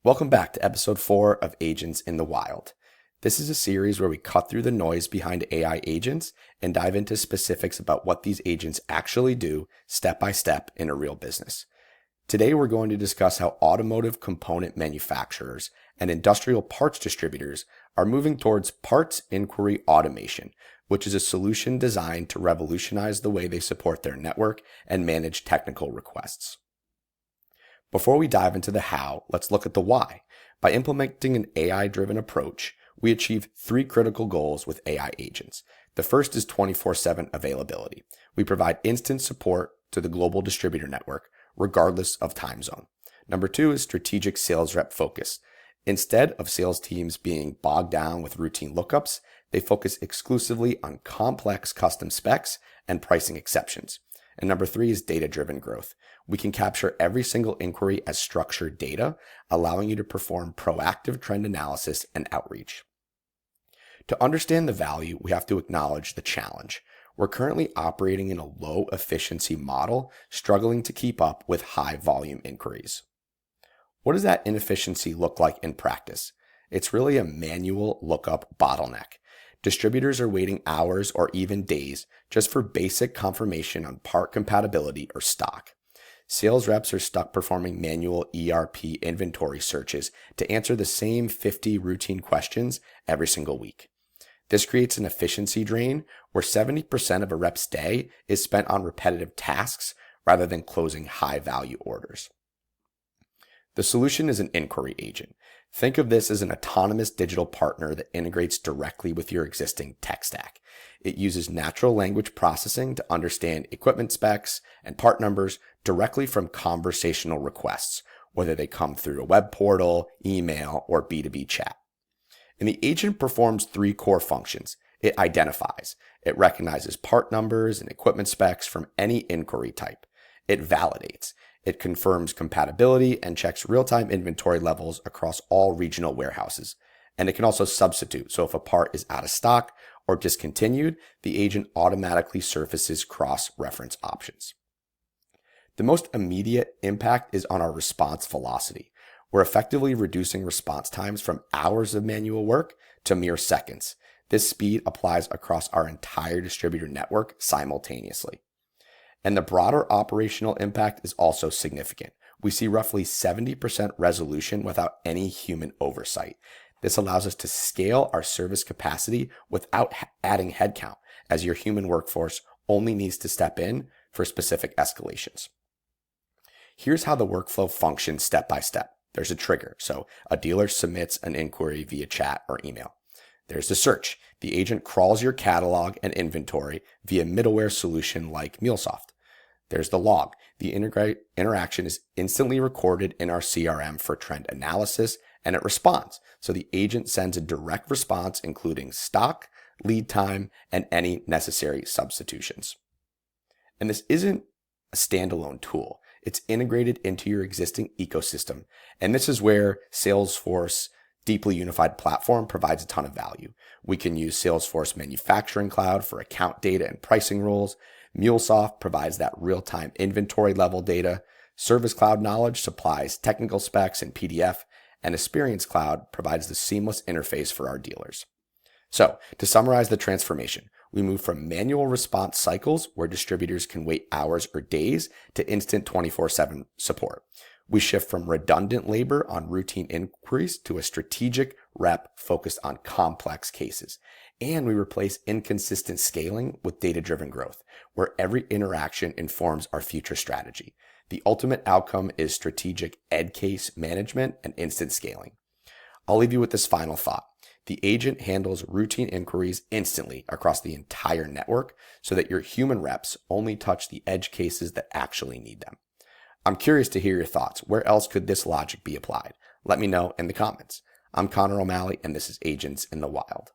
Welcome back to episode 4 of Agents in the Wild. This is a series where we cut through the noise behind AI agents and dive into specifics about what these agents actually do step by step in a real business. Today we're going to discuss how automotive component manufacturers and industrial parts distributors are moving towards parts inquiry automation, which is a solution designed to revolutionize the way they support their network and manage technical requests. Before we dive into the how, let's look at the why. By implementing an AI-driven approach, we achieve 3 critical goals with AI agents. The first is 24/7 availability. We provide instant support to the global distributor network, regardless of time zone. Number 2 is strategic sales rep focus. Instead of sales teams being bogged down with routine lookups, they focus exclusively on complex custom specs and pricing exceptions. And number 3 is data-driven growth. We can capture every single inquiry as structured data, allowing you to perform proactive trend analysis and outreach. To understand the value, we have to acknowledge the challenge. We're currently operating in a low efficiency model, struggling to keep up with high volume inquiries. What does that inefficiency look like in practice? It's really a manual lookup bottleneck. Distributors are waiting hours or even days just for basic confirmation on part compatibility or stock. Sales reps are stuck performing manual ERP inventory searches to answer the same 50 routine questions every single week. This creates an efficiency drain where 70% of a rep's day is spent on repetitive tasks rather than closing high-value orders. The solution is an inquiry agent. Think of this as an autonomous digital partner that integrates directly with your existing tech stack. It uses natural language processing to understand equipment specs and part numbers directly from conversational requests, whether they come through a web portal, email, or B2B chat. And the agent performs 3 core functions. It identifies. It recognizes part numbers and equipment specs from any inquiry type. It validates. It confirms compatibility and checks real-time inventory levels across all regional warehouses. And it can also substitute. So if a part is out of stock or discontinued, the agent automatically surfaces cross-reference options. The most immediate impact is on our response velocity. We're effectively reducing response times from hours of manual work to mere seconds. This speed applies across our entire distributor network simultaneously. And the broader operational impact is also significant. We see roughly 70% resolution without any human oversight. This allows us to scale our service capacity without adding headcount, as your human workforce only needs to step in for specific escalations. Here's how the workflow functions step by step. There's a trigger, so a dealer submits an inquiry via chat or email. There's the search. The agent crawls your catalog and inventory via middleware solution like MuleSoft. There's the log. The interaction is instantly recorded in our CRM for trend analysis, and it responds. So the agent sends a direct response, including stock, lead time, and any necessary substitutions. And this isn't a standalone tool. It's integrated into your existing ecosystem. And this is where Salesforce Deeply Unified Platform provides a ton of value. We can use Salesforce Manufacturing Cloud for account data and pricing rules. MuleSoft provides that real-time inventory level data. Service Cloud Knowledge supplies technical specs and PDF. And Experience Cloud provides the seamless interface for our dealers. So, to summarize the transformation, we move from manual response cycles where distributors can wait hours or days to instant 24/7 support. We shift from redundant labor on routine inquiries to a strategic rep focused on complex cases. And we replace inconsistent scaling with data-driven growth, where every interaction informs our future strategy. The ultimate outcome is strategic ed case management and instant scaling. I'll leave you with this final thought. The agent handles routine inquiries instantly across the entire network so that your human reps only touch the edge cases that actually need them. I'm curious to hear your thoughts. Where else could this logic be applied? Let me know in the comments. I'm Connor O'Malley, and this is Agents in the Wild.